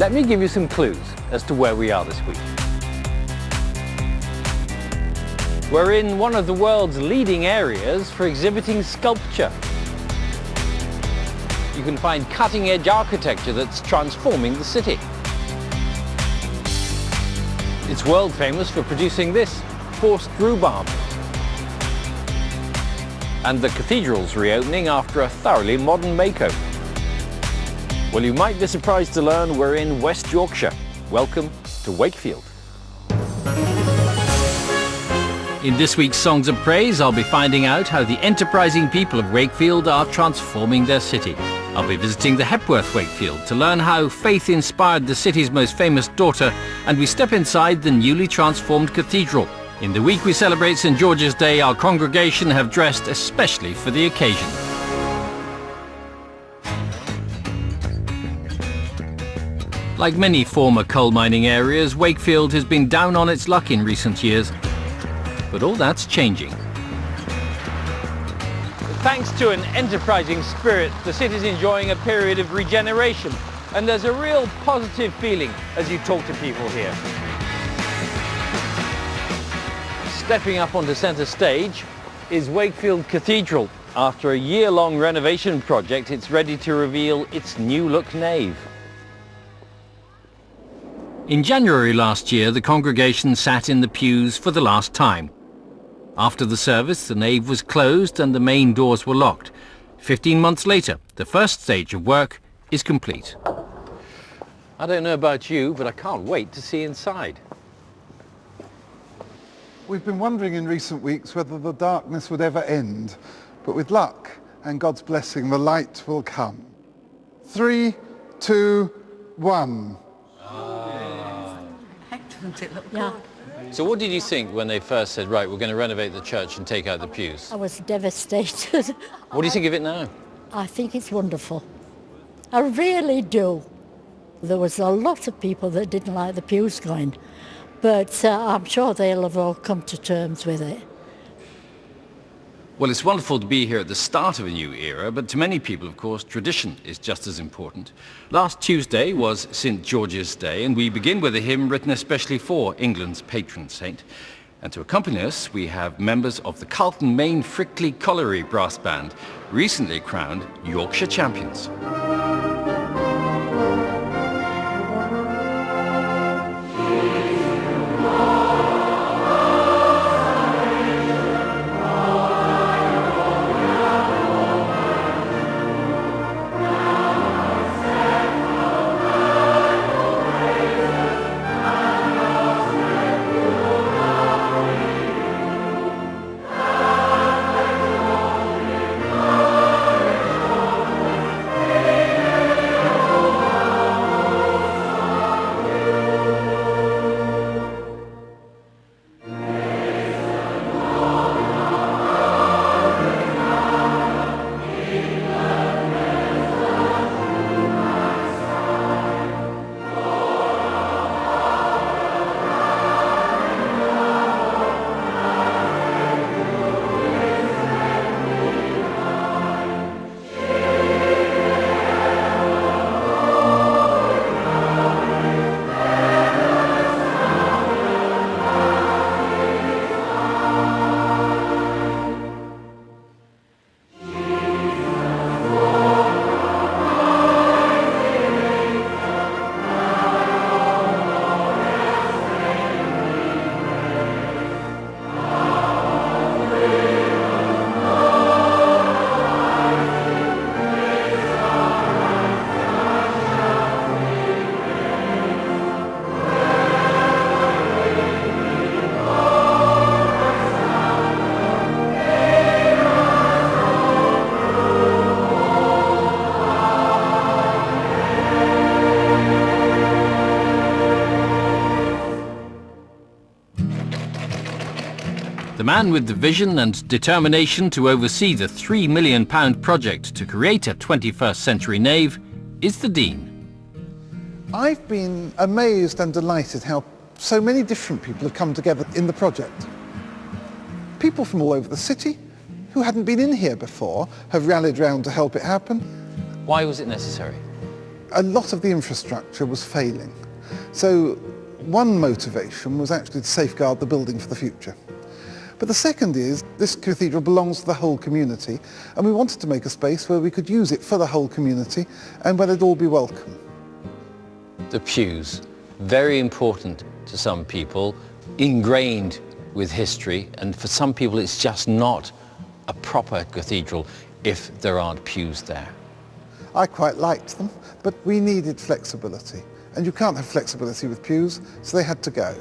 Let me give you some clues as to where we are this week. We're in one of the world's leading areas for exhibiting sculpture. You can find cutting-edge architecture that's transforming the city. It's world famous for producing this forced rhubarb. And the cathedral's reopening after a thoroughly modern makeover. Well, you might be surprised to learn we're in West Yorkshire. Welcome to Wakefield. In this week's Songs of Praise, I'll be finding out how the enterprising people of Wakefield are transforming their city. I'll be visiting the Hepworth Wakefield to learn how faith inspired the city's most famous daughter, and we step inside the newly transformed cathedral. In the week we celebrate St. George's Day, our congregation have dressed especially for the occasion. Like many former coal mining areas, Wakefield has been down on its luck in recent years. But all that's changing. Thanks to an enterprising spirit, the city's enjoying a period of regeneration, and there's a real positive feeling as you talk to people here. Stepping up onto centre stage is Wakefield Cathedral. After a year-long renovation project, it's ready to reveal its new-look nave. In January last year, the congregation sat in the pews for the last time. After the service, the nave was closed and the main doors were locked. 15 months later, the first stage of work is complete. I don't know about you, but I can't wait to see inside. We've been wondering in recent weeks whether the darkness would ever end, but with luck and God's blessing, the light will come. 3, 2, 1. Excellent, it looked Yeah. good. So what did you think when they first said, right, we're going to renovate the church and take out the pews? I was devastated. What do you think of it now? I think it's wonderful. I really do. There was a lot of people that didn't like the pews going, but I'm sure they'll have all come to terms with it. Well, it's wonderful to be here at the start of a new era, but to many people, of course, tradition is just as important. Last Tuesday was St. George's Day, and we begin with a hymn written especially for England's patron saint. And to accompany us, we have members of the Carlton Main Frickley Colliery Brass Band, recently crowned Yorkshire champions. The man with the vision and determination to oversee the £3 million project to create a 21st century nave is the Dean. I've been amazed and delighted how so many different people have come together in the project. People from all over the city who hadn't been in here before have rallied round to help it happen. Why was it necessary? a lot of the infrastructure was failing. So one motivation was actually to safeguard the building for the future. But the second is, this cathedral belongs to the whole community, and we wanted to make a space where we could use it for the whole community and where they'd all be welcome. The pews, very important to some people, ingrained with history, and for some people it's just not a proper cathedral if there aren't pews there. I quite liked them, but we needed flexibility, and you can't have flexibility with pews, so they had to go.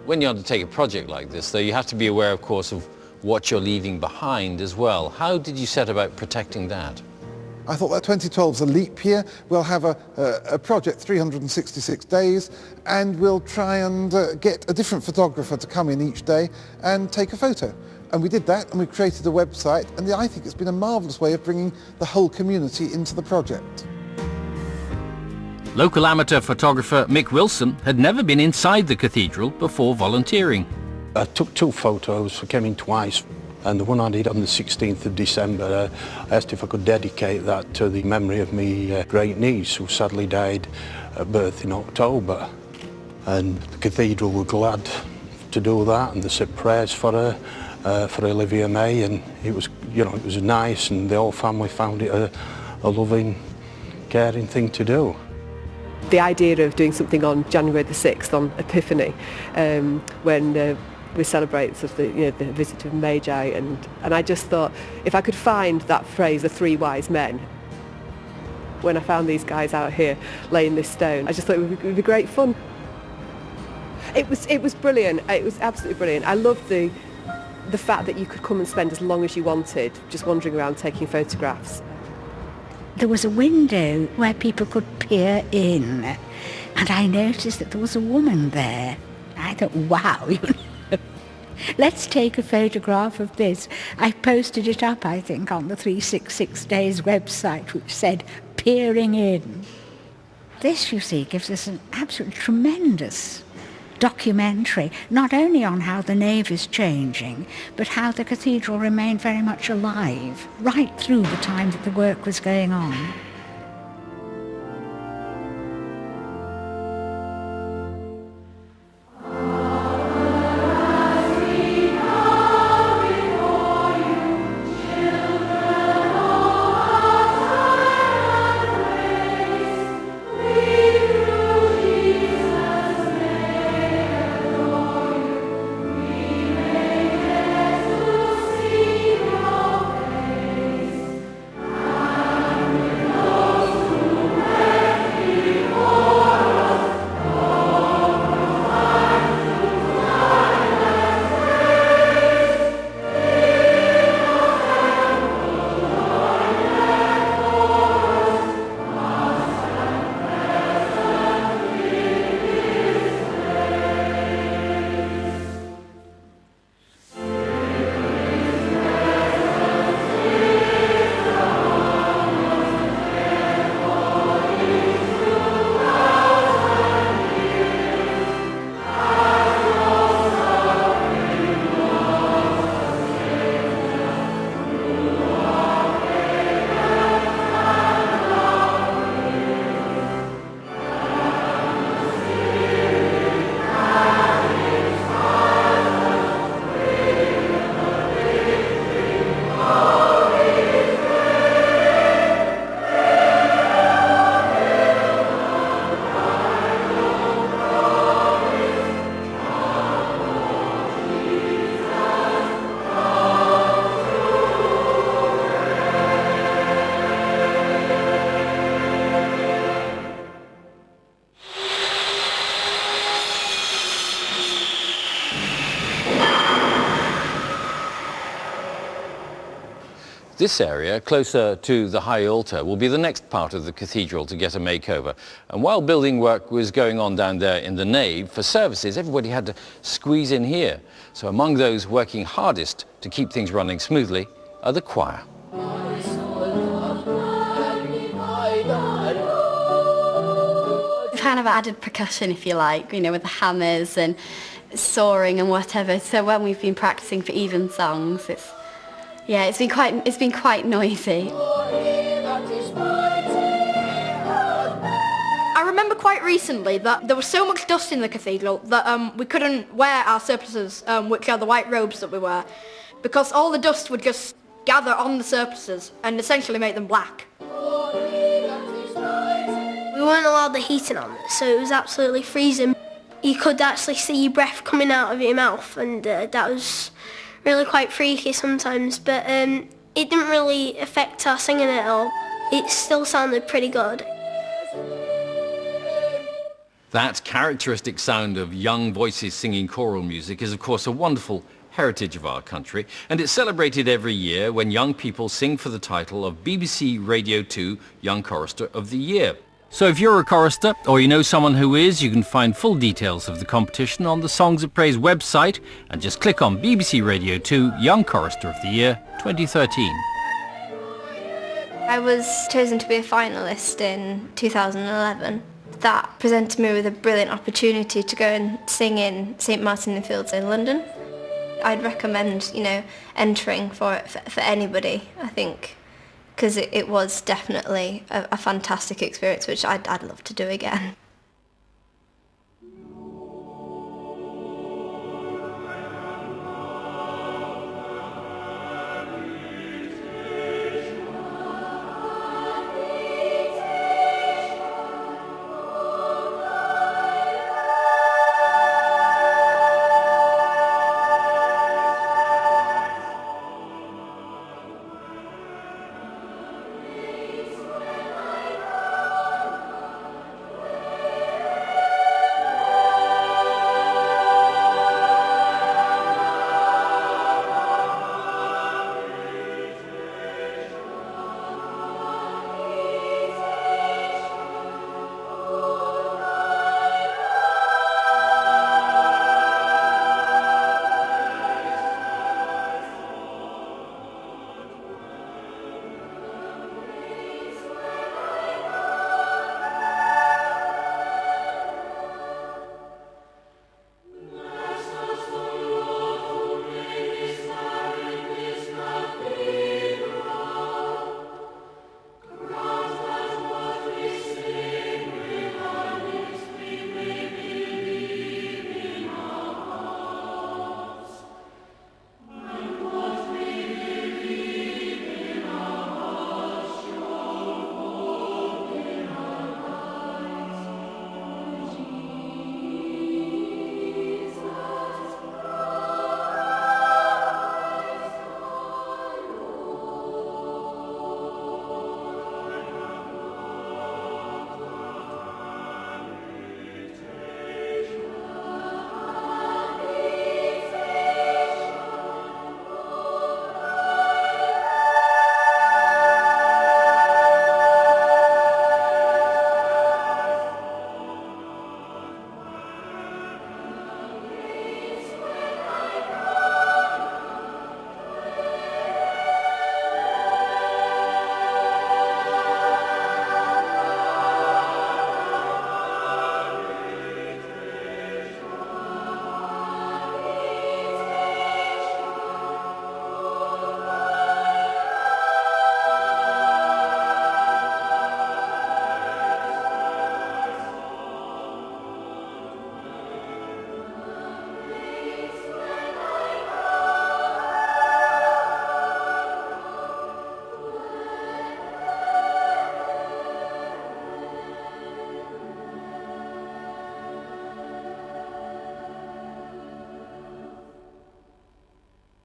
When you undertake a project like this, though, you have to be aware, of course, of what you're leaving behind as well. How did you set about protecting that? I thought that 2012 is a leap year. We'll have a project 366 days, and we'll try and get a different photographer to come in each day and take a photo. And we did that, and we created a website, and I think it's been a marvellous way of bringing the whole community into the project. Local amateur photographer Mick Wilson had never been inside the cathedral before volunteering. I took 2 photos, I came in twice, and the one I did on the 16th of December, I asked if I could dedicate that to the memory of my great niece, who sadly died at birth in October. And the cathedral were glad to do that, and they said prayers for her, for Olivia May, and it was, you know, it was nice, and the whole family found it a loving, caring thing to do. The idea of doing something on January the 6th, on Epiphany, when we celebrate sort of the visit of Magi, and I just thought, if I could find that phrase, the 3 wise men, when I found these guys out here laying this stone, I just thought it would be great fun. It was brilliant. It was absolutely brilliant. I loved the fact that you could come and spend as long as you wanted, just wandering around taking photographs. There was a window where people could peer in, and I noticed that there was a woman there. I thought, wow, let's take a photograph of this. I posted it up, I think, on the 366 Days website, which said, peering in. This, you see, gives us an absolutely tremendous documentary, not only on how the nave is changing, but how the cathedral remained very much alive, right through the time that the work was going on. This area, closer to the high altar, will be the next part of the cathedral to get a makeover. And while building work was going on down there in the nave, for services, everybody had to squeeze in here. So among those working hardest to keep things running smoothly are the choir. Kind of added percussion, if you like, you know, with the hammers and soaring and whatever. So when we've been practicing for evensongs, it's been quite noisy. quite recently that there was so much dust in the cathedral that we couldn't wear our surplices, which are the white robes that we wear, because all the dust would just gather on the surplices and essentially make them black. We weren't allowed the heating on, so it was absolutely freezing. You could actually see your breath coming out of your mouth, and that was really quite freaky sometimes, but it didn't really affect our singing at all. It still sounded pretty good. That characteristic sound of young voices singing choral music is of course a wonderful heritage of our country, and it's celebrated every year when young people sing for the title of BBC Radio 2 Young Chorister of the Year. So if you're a chorister or you know someone who is, you can find full details of the competition on the Songs of Praise website and just click on BBC Radio 2 Young Chorister of the Year 2013. I was chosen to be a finalist in 2011. That presented me with a brilliant opportunity to go and sing in St Martin in the Fields in London. I'd recommend, entering for it for anybody, I think, because it was definitely a fantastic experience which I'd love to do again.